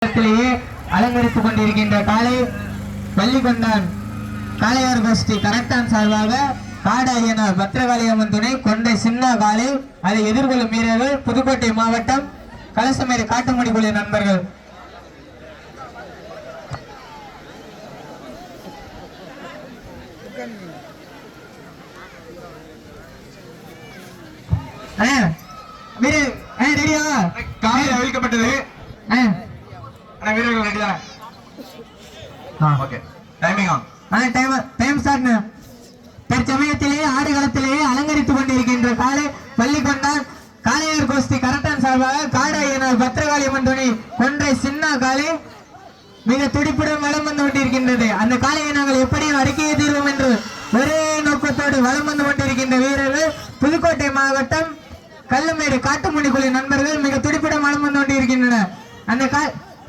அலங்கரித்துக் கொண்டிருக்கின்ற காலை பள்ளிகொண்டான் காளையார் கோஷ்டி கரக்டான் சார்பாக காடாயனார் பத்திரகாளியம்மன் துணை கொண்டை சின்ன காலை அதை எதிர்கொள்ளும் வீரர்கள் புதுக்கோட்டை மாவட்டம் கலசமேடு காட்டுமணி குழு நண்பர்கள். ரெடியா காலை அவிழ்க்கப்பட்டது. வீரர்கள் ரெடி தானே? Okay, timing on. Time start. தற்சமயத்திலே ஆடுகளத்திலே அலங்கரித்துக் கொண்டிருக்கின்ற காலை பள்ளிகொண்டான் காளையார் கோஷ்டி கரட்டான் சார்பாக காடாயனார் பத்திரகாளியம்மன் துணை கொன்றை சின்ன காலை மிக துடிப்புடன் வலம் வந்து கொண்டிருக்கின்றது. அந்த காளையை நாங்கள் எப்படியும் அறிக்கையை தீர்வோம் என்று ஒரே நோக்கத்தோடு வலம் வந்து கொண்டிருக்கின்ற வீரர்கள் புதுக்கோட்டை மாவட்டம் கல்லுமேடு காட்டுமணி குழு நண்பர்கள் மிக துடிப்புடன் வலம் வந்து கொண்டிருக்கின்றனர். அந்த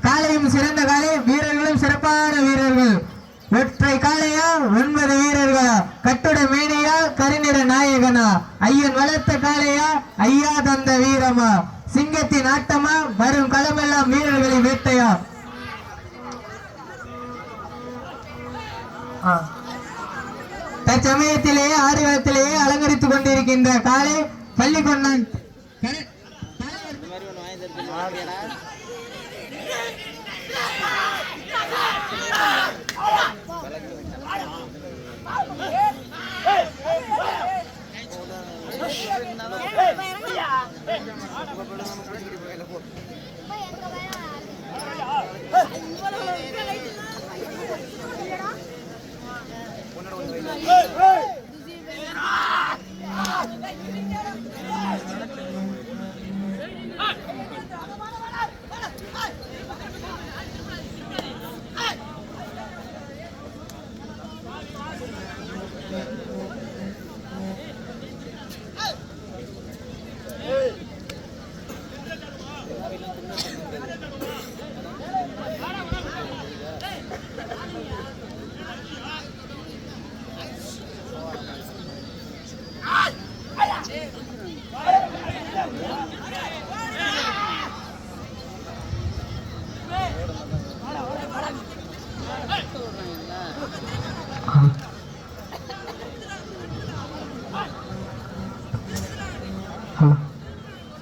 காளையும் சிறந்த காலை, வீரர்களும் சிறப்பான வீரர்கள். ஒற்றை காளையா 9 வீரர்களா, கட்டுட மேனியா கருநிற நாயகனா, ஐயன் வளர்த்த காளையா ஐயா தந்த வீரமா, சிங்கத்தின் ஆட்டமா வரும் களமெல்லாம் வீரர்களின் வேட்டையா. தற்சமயத்திலே ஆடுகளத்திலேயே அலங்கரித்துக் கொண்டிருக்கின்ற காலை பள்ளிகொண்டான்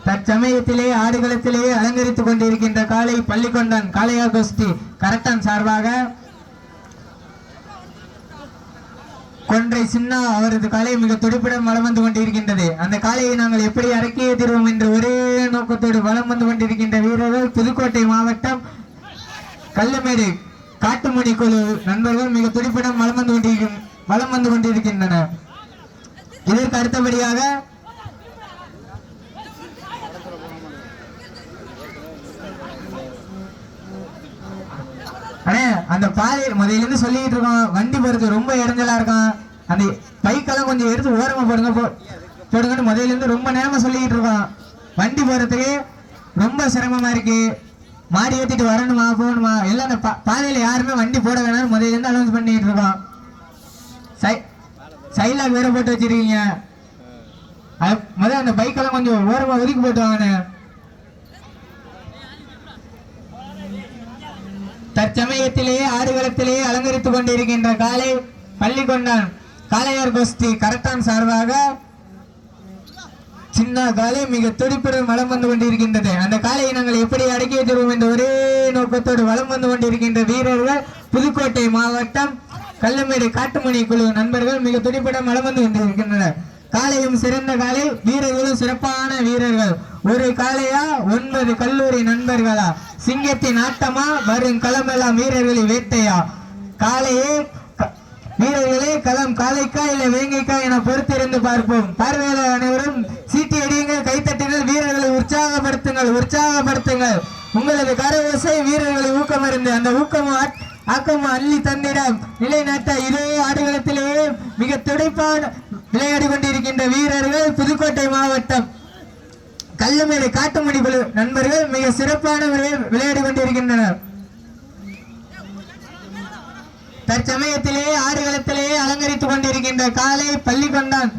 தற்சமயத்திலே ஆடுகளத்திலே அலங்கரித்துக் கொண்டிருக்கின்ற காலை பள்ளிகொண்டான் காளையார் கோஷ்டி கரட்டான் சார்பாக கொன்றை சின்ன அவரது காலை மிக துடிப்புடன் வலம் வந்து கொண்டிருக்கின்றது. அந்த காலையை நாங்கள் எப்படி அடக்கியே தீர்வோம் என்று ஒரே நோக்கத்தோடு வலம் வந்து கொண்டிருக்கின்ற வீரர்கள் புதுக்கோட்டை மாவட்டம் கல்லுமேடு காட்டுமணி குழு நண்பர்கள் மிக துடிப்புடன் வலம் வந்து கொண்டிருக்கின்றனர். இதற்கு அடுத்தபடியாக அந்த பாதை முதலிருந்து சொல்லிட்டு இருக்கோம், வண்டி போறது ரொம்ப இடைஞ்சலா இருக்கும், அந்த பைக்கெல்லாம் கொஞ்சம் எடுத்து ஓரமா போடுங்கன்னு முதலிருந்து ரொம்ப நேரமா சொல்லிட்டு இருக்கோம். வண்டி போறதுக்கு ரொம்ப சிரமமா இருக்கு, மாடி ஏத்திட்டு வரணுமா போகணுமா எல்லாம் அந்த பாதையில யாருமே வண்டி போட வேணாம்னு முதலிருந்து அனௌன்ஸ் பண்ணிட்டு இருக்கோம். சைட்லாக் வேற போட்டு வச்சிருக்கீங்க, முதல்ல அந்த பைக்கெல்லாம் கொஞ்சம் ஓரமா ஒதுக்கி போட்டு வாங்க. தற்சமயத்திலேயே ஆடுகளத்திலே அலங்கரித்துக் கொண்டிருக்கின்ற காலை பள்ளிகொண்டான் காளையார் கோஷ்டி கரட்டான் சார்பாக சின்ன காலை மிக துடிப்புடன் வலம் வந்து கொண்டிருக்கின்றது. அந்த காலையை நாங்கள் எப்படி அடக்கி வைத்திருவோம் என்ற ஒரே நோக்கத்தோடு வலம் வந்து கொண்டிருக்கின்ற வீரர்கள் புதுக்கோட்டை மாவட்டம் கல்லுமேடு காட்டுமணி குழு நண்பர்கள் மிக துடிப்புடன் வலம் வந்து கொண்டிருக்கின்றனர். காளையும் சிறந்த காலை, வீரர்களும் சிறப்பான வீரர்கள். ஒரு காளையா 9 கல்லூரி நண்பர்களா, சிங்கத்தின் ஆட்டமா வரும் களமெல்லாம் வீரர்களின் வேட்டையா. காளையே வீரர்களே களம் காளைக்கா இல்ல வேங்கைக்கா என பொறுத்திருந்து பார்ப்போம். பார்வையாளர் அனைவரும் சீட்டி அடியுங்கள், கைத்தட்டுங்கள், வீரர்களை உற்சாகப்படுத்துங்கள். உங்களது கரவோசை வீரர்களை ஊக்கமருந்து அந்த ஆக்கமும் அள்ளி தந்திடம் நிலைநாட்ட இதே ஆடுகளத்திலேயே மிக துடிப்பான விளையாடி கொண்டிருக்கின்ற வீரர்கள் புதுக்கோட்டை மாவட்டம் கல்லுமேடு காட்டுமணி குழு நண்பர்கள் மிக சிறப்பான விளையாடி கொண்டிருக்கின்றனர். தற்சமயத்திலே ஆடுகளத்திலே அலங்கரித்துக் கொண்டிருக்கின்ற காலை பள்ளிகொண்டான்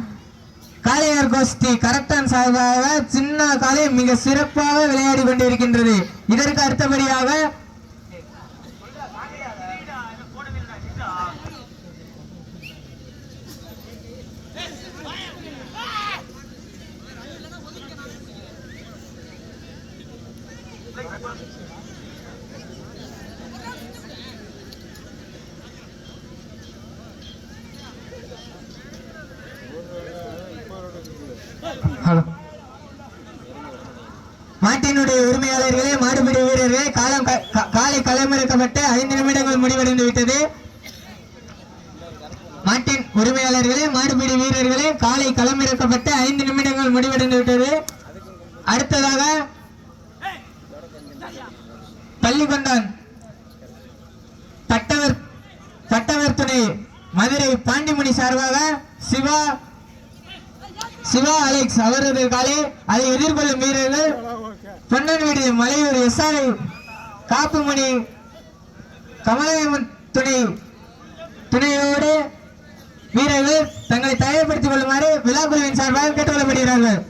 காளையார் கோஷ்டி கரக்டான் சார்பாக சின்ன காலை மிக சிறப்பாக விளையாடி கொண்டிருக்கின்றது. இதற்கு அடுத்தபடியாக மாட்டினுடைய உரிமையாளர்களே, மாடுபிடி வீரர்களே, காலை களமிறக்கப்பட்டு 5 நிமிடங்கள் முடிவடைந்து விட்டது. மாட்டின் உரிமையாளர்களே, மாடுபிடி வீரர்களே, காலை களமிறக்கப்பட்டு 5 நிமிடங்கள் முடிவடைந்து விட்டது. அடுத்ததாக பள்ளிகொண்டான் பட்டவர் துணை மதுரை பாண்டிமுனி சார்பாக சிவா அலெக்ஸ் அவரது காலை அதை எதிர்கொள்ளும் வீரர்கள் பொன்னன்வீடு மலையூர் SRI காப்புமணி கமலமன் துணையோடு வீரர்கள் தங்களை தயார்படுத்திக் கொள்ளுமாறு விழாக்குழுவின் சார்பாக கேட்டுக்கொள்ளப்படுகிறார்கள்.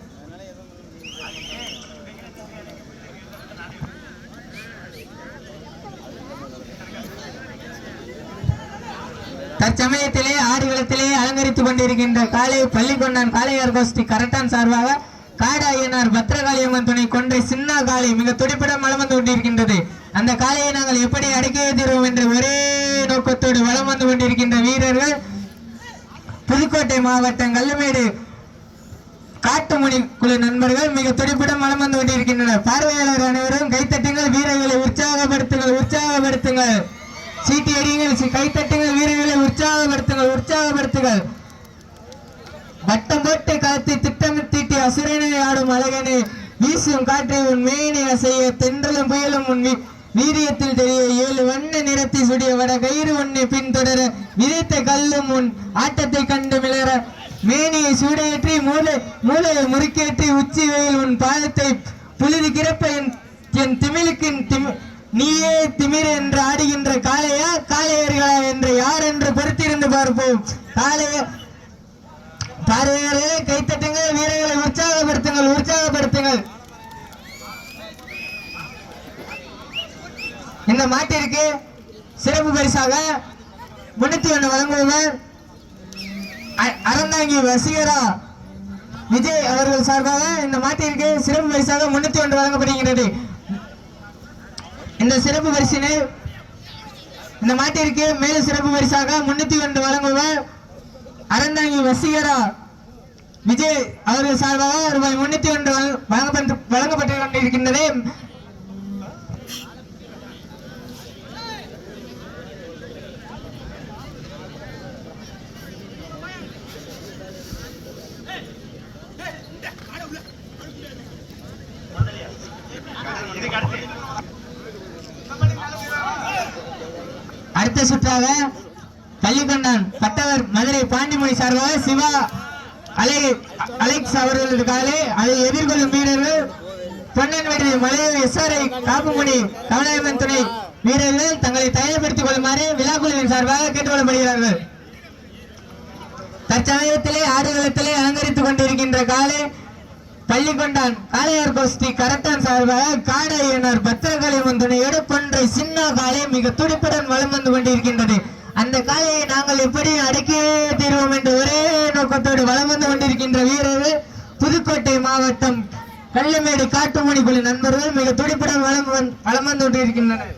தற்சமயத்திலே ஆடுகளத்திலே அலங்கரித்துக் கொண்டிருக்கின்ற காலை பள்ளிகொண்டான் காளையார் கோஷ்டி கரட்டான் சார்பாக காடாயனார் பத்திரகாளியம்மன் துணை கொன்றை சின்ன காளை மிக துடிப்புடன் வலம் வந்து கொண்டிருக்கின்றது. அந்த காளையை நாங்கள் எப்படி அடக்கியே தீர்வோம் என்று ஒரே நோக்கத்தோடு வலம் வந்து கொண்டிருக்கின்ற வீரர்கள் புதுக்கோட்டை மாவட்டம் கல்லுமேடு காட்டுமணி குழு நண்பர்கள் மிக துடிப்புடன் வலம் வந்து கொண்டிருக்கின்றனர். பார்வையாளர் அனைவரும் கைத்தட்டுங்கள், வீரர்களை உற்சாகப்படுத்துங்கள். சீட்டி அடியுங்கள், கைத்தட்டுங்கள், வீரர்களை உற்சாகப்படுத்துங்கள். வட்டம் போட்டு காத்து திட்டமிட்டு அசுரனை ஆடும் அழகனே, வீசும் காற்றை உன் மேனி அசைய, தென்றலும் புயலும் உன் வீரியத்தில் தெரிய, 7 வண்ண நிறத்தை சுடிய வட கயிறு உன்னை பின்தொடர, விதைத்த கல்லும் உன் ஆட்டத்தை கண்டு மிளற, மேனியை சூடையேற்றி மூளையை முறுக்கேற்றி, உச்சி வெயில் உன் பாதத்தை புழுதி கிறப்ப, என் திமிழுக்கு நீயே திமிர் என்று ஆடுகின்ற காளையா காளையர்களா என்று யார் என்று பொறுத்திருந்து பார்ப்போம். பார்வையாளர்களே, கைத்தட்டுங்கள், வீரர்களை உற்சாகப்படுத்துங்கள். இந்த மாட்டிற்கு சிறப்பு பரிசாக 301 வழங்குபவர் அறந்தாங்கி வசீகரா விஜய் அவர்கள் சார்பாக இந்த மாட்டிற்கு சிறப்பு பரிசாக 301 வழங்கப்படுகிறது. இந்த சிறப்பு பரிசினை இந்த மாட்டிற்கு மேலும் சிறப்பு பரிசாக 301 வழங்குபவர் அறந்தாங்கி வசீகரா விஜய் அவர்கள் சார்பாக ரூபாய் 301 வழங்கப்பட்டு கொண்டிருக்கின்றது. அடுத்த சுற்றாக பள்ளிகொண்டான் பட்டவர் மதுரை பாண்டிமுனி சார்பாக சிவா அலெக்ஸ் அவர்களது காலை அதை எதிர்கொள்ளும் வீரர்கள் பொன்னன்வீடு மலையூர் SRI காப்புமணி கமலாயம்மன் துணை வீரர்கள் தங்களை தயார்படுத்திக் கொள்ளுமாறு விழாக்குழுவின் சார்பாக கேட்டுக்கொள்ளப்படுகிறார்கள். தற்சமயத்திலே ஆடுகளத்திலே அலங்கரித்துக் கொண்டிருக்கின்ற காலை பள்ளிகொண்டான் காளையார் கோஷ்டி கரட்டான் சார்பாக காடாயனார் பத்திரகாளியம்மன் துணையோடு கொன்றை சின்ன காலை மிக துடிப்புடன் வலம் வந்து கொண்டிருக்கின்றது. அந்த காளையை நாங்கள் எப்படி அடக்கியே தீர்வோம் என்று ஒரே நோக்கத்தோடு வலம் வந்து கொண்டிருக்கின்ற வீரர்கள் புதுக்கோட்டை மாவட்டம் கள்ளமேடு காட்டுமணி குழு நண்பர்கள் மிக துடிப்புடன் வலம் வந்து கொண்டிருக்கின்றனர்.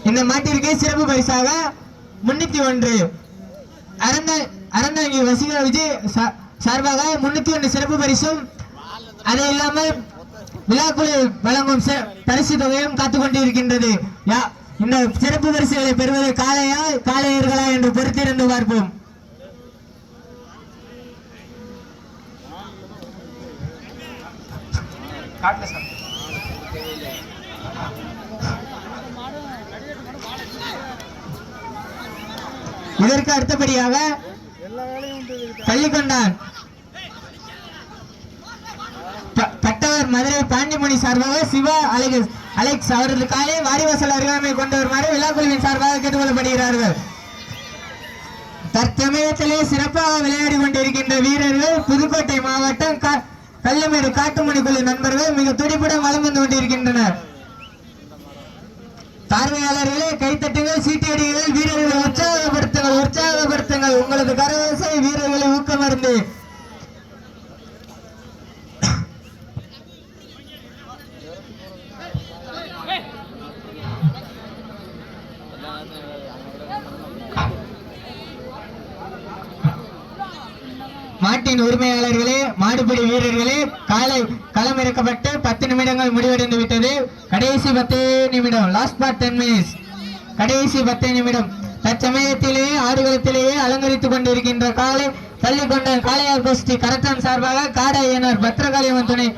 இந்த மாட்டிற்கு சிறப்பு பரிசாக 301 அறந்தாங்கி வசீகரா விஜய் சார்பாக 301 சிறப்பு பரிசும், அது இல்லாமல் விழாக்குழு வழங்கும் பரிசு தொகையும் காத்துக் கொண்டிருக்கின்றது. இந்த சிறப்பு பரிசுகளை பெறுவது காளையா காளையர்களா என்று பொறுத்திருந்து பார்ப்போம். இதற்கு அடுத்தபடியாக பள்ளிகொண்டான் பட்டவர் மதுரை பாண்டிமுனி சார்பாக சிவா அலெக்ஸ் அவரது காலை வாரிவாசல் அருகாமை கொண்டு வருமாறு விழாக்குழுவின் சார்பாக கேட்டுக்கொள்ளப்படுகிறார்கள். தற்சமயத்திலே சிறப்பாக விளையாடி கொண்டிருக்கின்ற வீரர்கள் புதுக்கோட்டை மாவட்டம் கள்ளமேடு காட்டுமணி குழு நண்பர்கள் மிக துடிப்புடன் வலம் வந்து கொண்டிருக்கின்றனர். பார்வையாளர்களே, கைத்தட்டுங்கள், சீட்டியடிகள், வீரர்களை உற்சாகப்படுத்துங்கள். உங்களது கரவசை வீரர்களை ஊக்கமருந்து. மாட்டி மாட்டின் உரிமையாளர்களே, மாடுபிடி வீரர்களே, காலை களம் இறக்கப்பட்டு 10 நிமிடங்கள் முடிவடைந்து விட்டது. கடைசி 10 நிமிடம், லாஸ்ட் பார்ட் 10 மினிட்ஸ், கடைசி 10 நிமிடம். தற்சமயத்திலேயே ஆடுகளத்திலேயே அலங்கரித்துக் கொண்டிருக்கின்ற காலை பள்ளிக்கொண்டான் காளையார் கோஷ்டி கரத்தான் சார்பாக காடையனர் பத்திரகாளியம்மன் துணை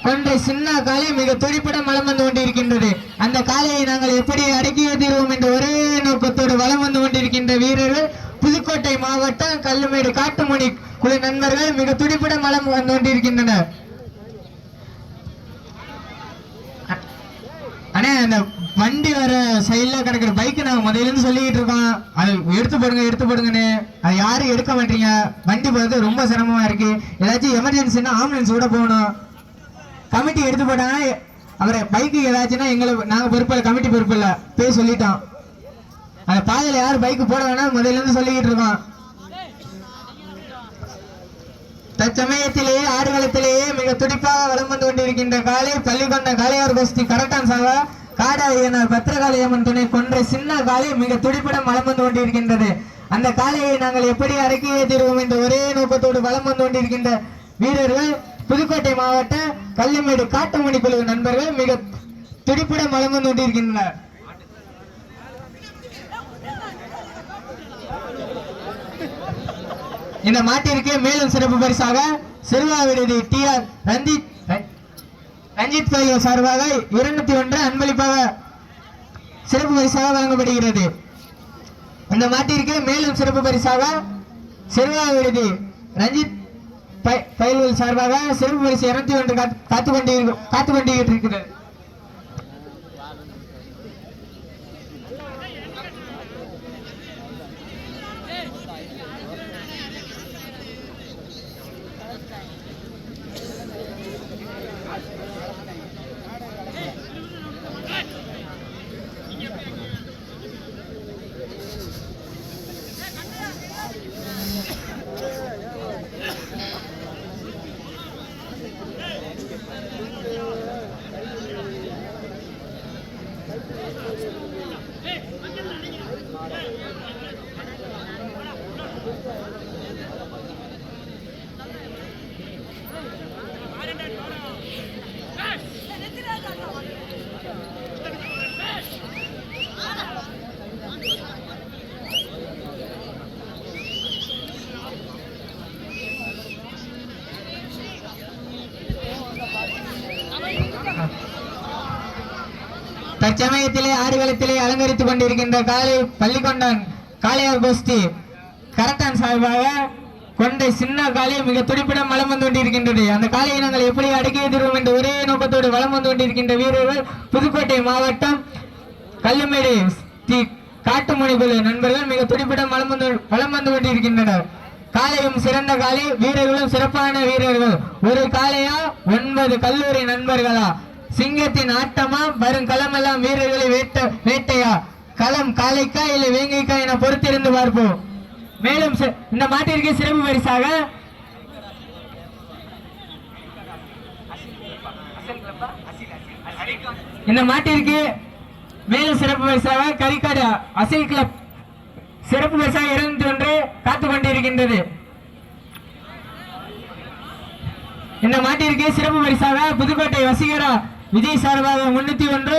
கொண்ட சின்ன காலை மிக துடிப்புடன் வலம் வந்து கொண்டிருக்கின்றது. அந்த காலையை நாங்கள் எப்படி அடக்கி தீர்வோம் என்ற ஒரே நோக்கத்தோடு வலம் வந்து கொண்டிருக்கின்ற வீரர்கள் புதுக்கோட்டை மாவட்டம் கல்லுமேடு காட்டுமணி குழு நண்பர்கள் மிக துடிப்புடன் வலம் வந்து கொண்டிருக்கின்றனர். ஆனா அந்த வண்டி வர சைட்ல கிடக்குற பைக்கு நாங்க முதலிருந்து சொல்லிக்கிட்டு இருக்கோம், அது எடுத்து போடுங்கன்னு. அது யாரும் எடுக்க மாட்டீங்க. வண்டி போறது ரொம்ப சிரமமா இருக்கு. ஏதாச்சும் எமர்ஜென்சின்னா ஆம்புலன்ஸ் கூட போகணும். கமிட்டி எடுத்து போட்டாங்கன்னா அவரை பைக்கு ஏதாச்சுன்னா நாங்க பொறுப்பு இல்லை, கமிட்டி பொறுப்பு இல்லை, போய் சொல்லிட்டோம். அந்த பாதையில யாரும் பைக்கு போட வேணாம் முதல்ல இருந்து சொல்லிக்கிட்டு இருக்கோம். தற்சமயத்திலேயே ஆடுகளத்திலேயே மிக துடிப்பாக வலம் வந்து கொண்டிருக்கின்ற காலை பள்ளிக்கொண்ட காளையார் கோஷ்டி கரட்டான் சாவா காடாயனர் பத்திரகாளியம்மன் துணை கொன்ற சின்ன காலை மிக துடிப்புடன் வலம் வந்து கொண்டிருக்கின்றது. அந்த காளையை நாங்கள் எப்படி அடக்கியே தீர்வோம் என்ற ஒரே நோக்கத்தோடு வலம் வந்து கொண்டிருக்கின்ற வீரர்கள் புதுக்கோட்டை மாவட்ட கல்லுமேடு காட்டுமணி குழு நண்பர்கள் மிக துடிப்புடன் வலம் வந்து கொண்டிருக்கின்றனர். இந்த மாட்டிற்கு மேலும் சிறப்பு பரிசாக சிறுவா விடுதி TR ரஞ்சித் கோயில் சார்பாக 201 அன்பளிப்பாக சிறப்பு பரிசாக வழங்கப்படுகிறது. இந்த மாட்டிற்கு மேலும் சிறப்பு பரிசாக சிறுவா விடுதி ரஞ்சித் பயில்கள் சார்பாக சிறப்பு பரிசு 201 காத்து கொண்டிருக்கிறது. தற்சமயத்திலே ஆடுகளத்திலே அலங்கரித்துக் கொண்டிருக்கின்ற காலை பள்ளிக்கொண்டான் காளையார் கோஷ்டி கரத்தான் சார்பாக கொண்ட சின்ன காலை மிக துடிப்புடன் வலம் வந்து கொண்டிருக்கின்றது. அந்த காலையை நாங்கள் எப்படி அடக்கி தருவோம் என்ற ஒரே நோக்கத்தோடு வலம் வந்து கொண்டிருக்கின்ற வீரர்கள் புதுக்கோட்டை மாவட்டம் கல்லுமேடு காட்டுமணி குழு நண்பர்கள் மிக துடிப்புடன் வலம் வந்து கொண்டிருக்கின்றனர். காலையும் சிறந்த காலை, வீரர்களும் சிறப்பான வீரர்கள். ஒரு காலையா 9 கல்லூரி நண்பர்களா? சிங்கத்தின் ஆட்டமா? வரும் களமெல்லாம் வீரர்களை வேட்டையா? களம் காலைக்கா இல்லை வேங்கைக்கா என பொறுத்திருந்து பார்ப்போம். மேலும் இந்த மாட்டிற்கு சிறப்பு பரிசாக இந்த மாட்டிற்கு மேலும் சிறப்பு பரிசாக கரிக்காடு அசில் கிளப் சிறப்பு பரிசாக 201 காத்துக் கொண்டிருக்கின்றது. இந்த மாட்டிற்கு சிறப்பு பரிசாக புதுக்கோட்டை வசீகரா விஜய் சார்பாக 301,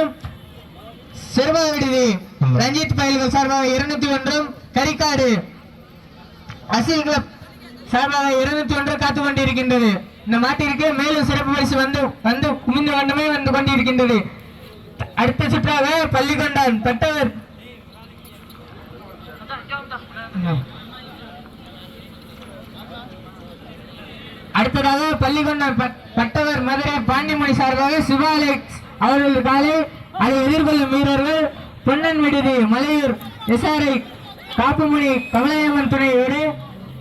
சிறுவா விடுதி ரஞ்சித் பயில்கள் சார்பாக 201, கரிக்காடு அசில் கிளப் சார்பாக 201 காத்துக் கொண்டிருக்கின்றது. இந்த மாட்டிற்கு மேலும் சிறப்பு பரிசு வந்து குமிந்த வண்ணமே வந்து கொண்டிருக்கின்றது. அடுத்த சுற்றாக பள்ளிக்கொண்டான் பட்டவர் அடுத்ததாக பள்ளிக்கொண்டான் பட்டவர் மதுரை பாண்டிமணி சார்பாக சிவா அலெக்ஸ் அவர்கள் காலை அதை எதிர்கொள்ளும் வீரர்கள் பொன்னன் விடுதி மலையூர் SRI காப்புமணி கமலாயம்மன் துணையோடு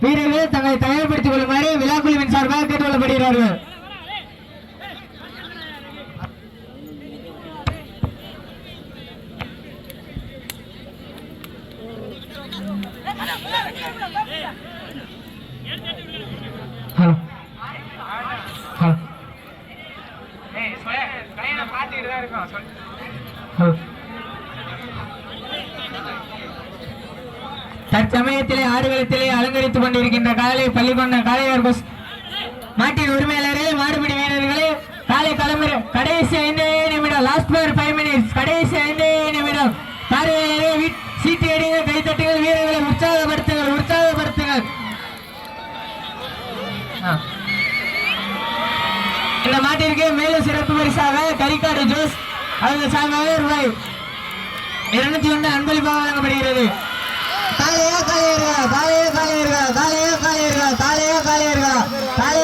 வீரர்கள் தங்களை தயார்படுத்திக் கொள்ளுமாறு விழாக்குழுவின் சார்பாக கேட்டுக்கொள்ளப்படுகிறார்கள். தற்சமயத்திலே ஆடுகளத்திலே அலங்கரித்துக் கொண்டிருக்கின்ற காலை பள்ளிக்கொண்ட காளையார் கோஸ் மாட்டின் உரிமையாளர்களே, மாடுபிடி வீரர்களே, காலை கிளம்புற கடைசி 5 நிமிடம், லாஸ்ட் பார் 5 மினிட்ஸ், கடைசி 5 நிமிடம். பார்வையாளரே சீட்டு அடிங்க, கைத்தட்டுங்கள், வீரர்களை உற்சாகப்படுத்துங்கள், உற்சாகப்படுத்துங்கள். இந்த மாட்டிற்கு மேலும் சிறப்பு பரிசாக கரிக்காடு ஜோஸ் அவர்கள் சார்பாக ரூபாய் 201 அன்பளிப்பாக வழங்கப்படுகிறது. காலையா காலையர்களா, காலையா காலையர்களா, காலையா காலையர்களா, காலையா காலையர்களா, காலையா